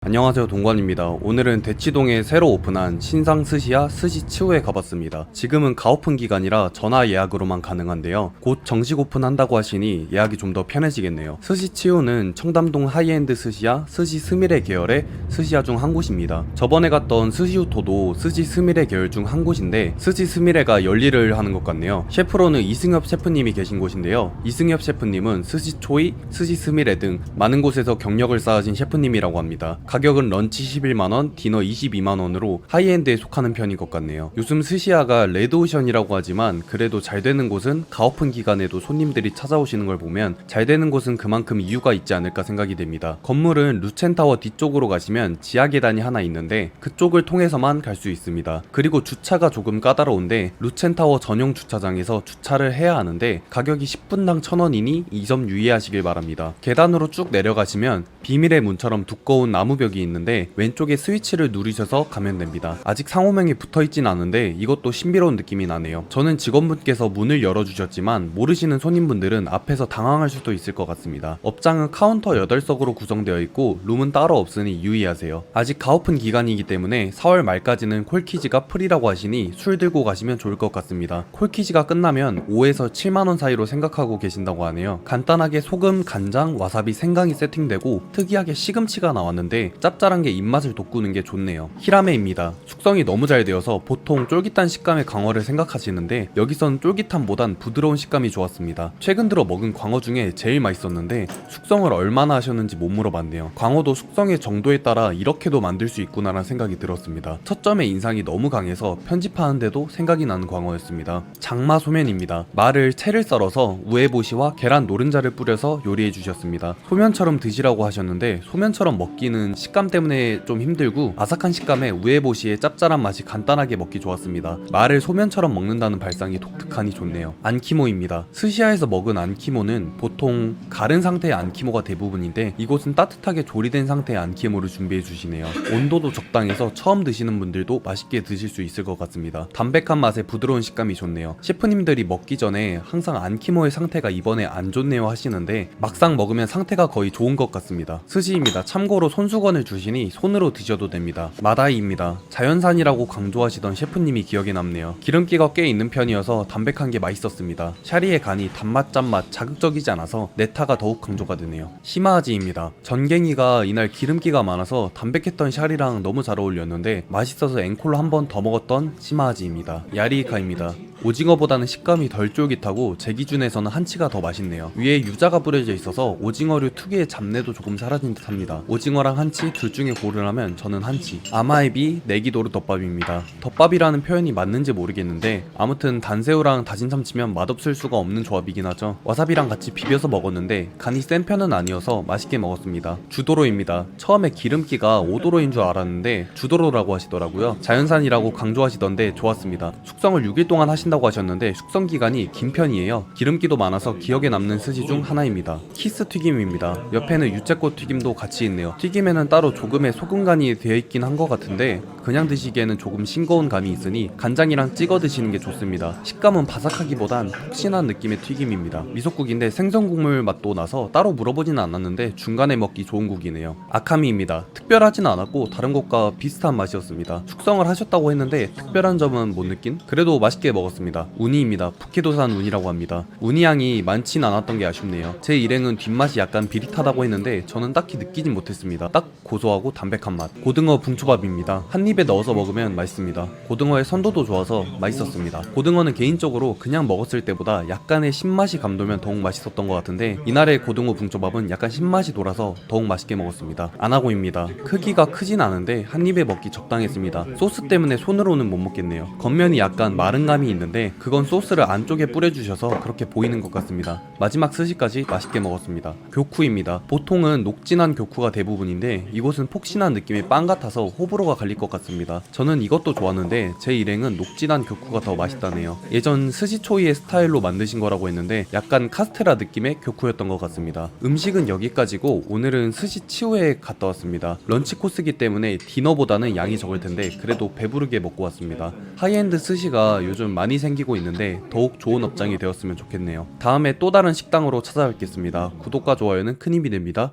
안녕하세요, 동관입니다. 오늘은 대치동에 새로 오픈한 신상 스시야 스시치오에 가봤습니다. 지금은 가오픈 기간이라 전화 예약으로만 가능한데요, 곧 정식 오픈한다고 하시니 예약이 좀 더 편해지겠네요. 스시치오는 청담동 하이엔드 스시야 스시 스미레 계열의 스시야 중 한 곳입니다. 저번에 갔던 스시우토도 스시 스미레 계열 중 한 곳인데 스시 스미레가 열일을 하는 것 같네요. 셰프로는 이승엽 셰프님이 계신 곳인데요, 이승엽 셰프님은 스시초이, 스시 스미레 등 많은 곳에서 경력을 쌓으신 셰프님이라고 합니다. 가격은 런치 11만원, 디너 22만원으로 하이엔드에 속하는 편인 것 같네요. 요즘 스시야가 레드오션이라고 하지만 그래도 잘 되는 곳은 가오픈 기간에도 손님들이 찾아오시는 걸 보면 잘 되는 곳은 그만큼 이유가 있지 않을까 생각이 됩니다. 건물은 루첸타워 뒤쪽으로 가시면 지하 계단이 하나 있는데 그쪽을 통해서만 갈 수 있습니다. 그리고 주차가 조금 까다로운데 루첸타워 전용 주차장에서 주차를 해야 하는데 가격이 10분당 1000원이니 이 점 유의하시길 바랍니다. 계단으로 쭉 내려가시면 비밀의 문처럼 두꺼운 나무벽이 있는데 왼쪽에 스위치를 누르셔서 가면 됩니다. 아직 상호명이 붙어있진 않은데 이것도 신비로운 느낌이 나네요. 저는 직원분께서 문을 열어주셨지만 모르시는 손님분들은 앞에서 당황할 수도 있을 것 같습니다. 업장은 카운터 8석으로 구성되어 있고 룸은 따로 없으니 유의하세요. 아직 가오픈 기간이기 때문에 4월 말까지는 콜키지가 프리라고 하시니 술 들고 가시면 좋을 것 같습니다. 콜키지가 끝나면 5에서 7만원 사이로 생각하고 계신다고 하네요. 간단하게 소금, 간장, 와사비, 생강이 세팅되고 특이하게 시금치가 나왔는데 짭짤한 게 입맛을 돋구는 게 좋네요. 히라메입니다. 숙성이 너무 잘 되어서 보통 쫄깃한 식감의 광어를 생각하시는데 여기선 쫄깃함보단 부드러운 식감이 좋았습니다. 최근 들어 먹은 광어 중에 제일 맛있었는데 숙성을 얼마나 하셨는지 못 물어봤네요. 광어도 숙성의 정도에 따라 이렇게도 만들 수 있구나라는 생각이 들었습니다. 첫 점의 인상이 너무 강해서 편집하는데도 생각이 나는 광어였습니다. 장마 소면입니다. 마를 채를 썰어서 우에보시와 계란 노른자를 뿌려서 요리해 주셨습니다. 소면처럼 드시라고 하셨는데 소면처럼 먹기는 식감 때문에 좀 힘들고 아삭한 식감에 우에보시의 짭짤한 맛이 간단하게 먹기 좋았습니다. 마를 소면처럼 먹는다는 발상이 독특하니 좋네요. 안키모입니다. 스시야에서 먹은 안키모는 보통 가른 상태의 안키모가 대부분인데 이곳은 따뜻하게 조리된 상태의 안키모를 준비해 주시네요. 온도도 적당해서 처음 드시는 분들도 맛있게 드실 수 있을 것 같습니다. 담백한 맛에 부드러운 식감이 좋네요. 셰프님들이 먹기 전에 항상 안키모의 상태가 이번에 안 좋네요 하시는데 막상 먹으면 상태가 거의 좋은 것 같습니다. 스시입니다. 참고로 손수건을 주시니 손으로 드셔도 됩니다. 마다이입니다. 자연산이라고 강조하시던 셰프님이 기억에 남네요. 기름기가 꽤 있는 편이어서 담백한 게 맛있었습니다. 샤리의 간이 단맛 짠맛 자극적이지 않아서 네타가 더욱 강조가 되네요. 시마아지입니다. 전갱이가 이날 기름기가 많아서 담백했던 샤리랑 너무 잘 어울렸는데 맛있어서 앵콜로 한 번 더 먹었던 시마아지입니다. 야리이카입니다. 오징어보다는 식감이 덜 쫄깃하고 제 기준에서는 한치가 더 맛있네요. 위에 유자가 뿌려져 있어서 오징어류 특유의 잡내도 조금 사라진 듯 합니다. 오징어랑 한치 둘 중에 고르라면 저는 한치. 아마에비 네기도르 덮밥입니다. 덮밥이라는 표현이 맞는지 모르겠는데 아무튼 단새우랑 다진 참치면 맛없을 수가 없는 조합이긴 하죠. 와사비랑 같이 비벼서 먹었는데 간이 센 편은 아니어서 맛있게 먹었습니다. 주도로입니다. 처음에 기름기가 오도로인 줄 알았는데 주도로라고 하시더라고요. 자연산이라고 강조하시던데 좋았습니다. 숙성을 6일 동안 하신다고 하셨는데 숙성 기간이 긴 편이에요. 기름기도 많아서 기억에 남는 스시 중 하나입니다. 키스 튀김입니다. 옆에는 유채꽃 튀김도 같이 있네요. 튀김에는 따로 조금의 소금간이 되어 있긴 한 것 같은데 그냥 드시기에는 조금 싱거운 감이 있으니 간장이랑 찍어 드시는 게 좋습니다. 식감은 바삭하기보단 폭신한 느낌의 튀김입니다. 미소국인데 생선국물 맛도 나서 따로 물어보지는 않았는데 중간에 먹기 좋은 국이네요. 아카미입니다. 특별하진 않았고 다른 곳과 비슷한 맛이었습니다. 숙성을 하셨다고 했는데 특별한 점은 못 느낀? 그래도 맛있게 먹었습니다. 우니입니다. 북해도산 우니라고 합니다. 우니 양이 많진 않았던 게 아쉽네요. 제 일행은 뒷맛이 약간 비릿하다고 했는데 저는 딱히 느끼진 못했습니다. 딱 고소하고 담백한 맛. 고등어 붕초밥입니다. 한 입에 넣어서 먹으면 맛있습니다. 고등어의 선도도 좋아서 맛있었습니다. 고등어는 개인적으로 그냥 먹었을 때보다 약간의 신맛이 감돌면 더욱 맛있었던 것 같은데 이날의 고등어 붕초밥은 약간 신맛이 돌아서 더욱 맛있게 먹었습니다. 아나고입니다. 크기가 크진 않은데 한 입에 먹기 적당했습니다. 소스 때문에 손으로는 못 먹겠네요. 겉면이 약간 마른 감이 있는데 그건 소스를 안쪽에 뿌려주셔서 그렇게 보이는 것 같습니다. 마지막 스시까지 맛있게 먹었습니다. 교쿠입니다. 보통은 녹진한 교쿠가 대부분인데 이곳은 폭신한 느낌의 빵 같아서 호불호가 갈릴 것 같습니다. 저는 이것도 좋았는데 제 일행은 녹진한 교쿠가 더 맛있다네요. 예전 스시초이의 스타일로 만드신 거라고 했는데 약간 카스테라 느낌의 교쿠였던 것 같습니다. 음식은 여기까지고 오늘은 스시치오에 갔다 왔습니다. 런치 코스기 때문에 디너보다는 양이 적을 텐데 그래도 배부르게 먹고 왔습니다. 하이엔드 스시가 요즘 많이 생기고 있는데 더욱 좋은 업장이 되었으면 좋겠네요. 다음에 또 다른 식당으로 찾아뵙겠습니다. 구독과 좋아요는 큰 힘이 됩니다.